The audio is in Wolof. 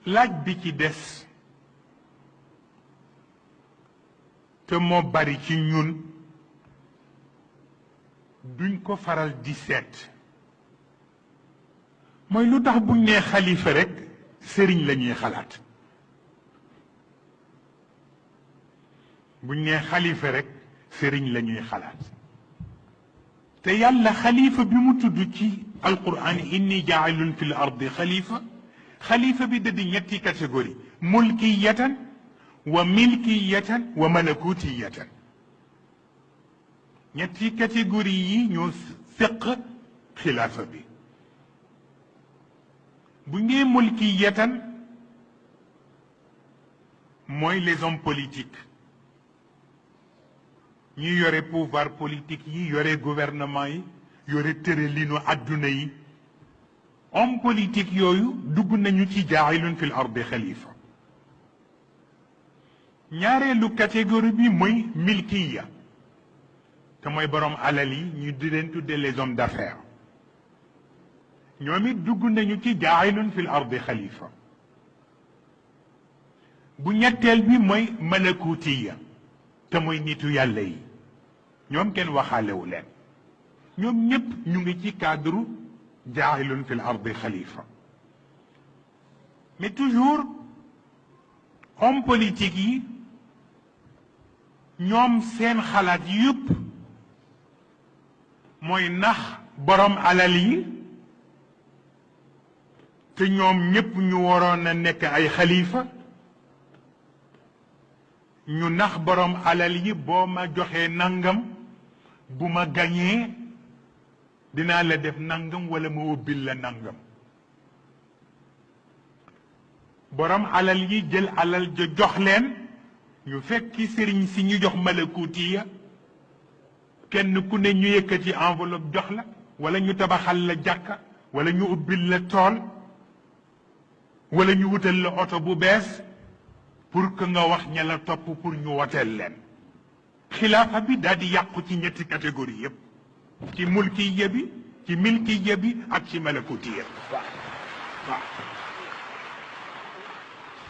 laaj bi ci des te moo bari ci ñun duñ ko faral di seet mooy lu tax buñ nee xalifa rekk sëriñ la ñuy xalaat buñ nee xalifa rekk sëriñ la ñuy xalaat te yàlla xalifa bi mu tudd ci alquran inni jaa'ilun fil ardi xalifa xalifa bi da di ñetti catégorie mulkiyatan wa milkiyatan wa malakutiyatan ñetti catégorie yi ñoo séq xilaafa bi bu ngee mulkiyatan mooy les hommes politiques ñi yore pouvoir politique yi yore gouvernement yi yore tëralinu adduna yi homme politique yooyu dugg nañu ci jaa'ilun fil ardi xalifa ñaareelu catégorie bi mooy milkiya te mooy borom alal yi ñu di leen tudde les hommes d'affaires ñoom it dugg nañu ci jaa'ilun fil ardi xalifa bu ñetteel bi mooy malakutiya te mooy nitu yàlla yi ñoom kenn waxaalewu leen ñoom ñépp ñu ngi ci cadre jaa'ilun fil ardi xalifa mais toujours homme politique yi ñoom seen xalaat yépp mooy nax borom alal yi te ñoom ñépp ñu waroon a nekk ay xalifa ñu nax borom alal yi boo ma joxee nangam bu ma gañee dinaa la def nangam wala ma ubbil la nangam borom alal yi jël alal ja jox leen ñu fekki sëriñ si ñu jox malakutiya kenn ku ne ñu yëkkati enveloppe jox la wala ñu tabaxal la jàkka wala ñu ubbil la tool wala ñu wutal la oto bu bees pour que nga wax ña la topp pour ñu woteel leen xilaafa bi daal di yàqu ci ñetti catégorie yépp ci mulkiya bi ci milkiya bi ak ci malakutiya waaw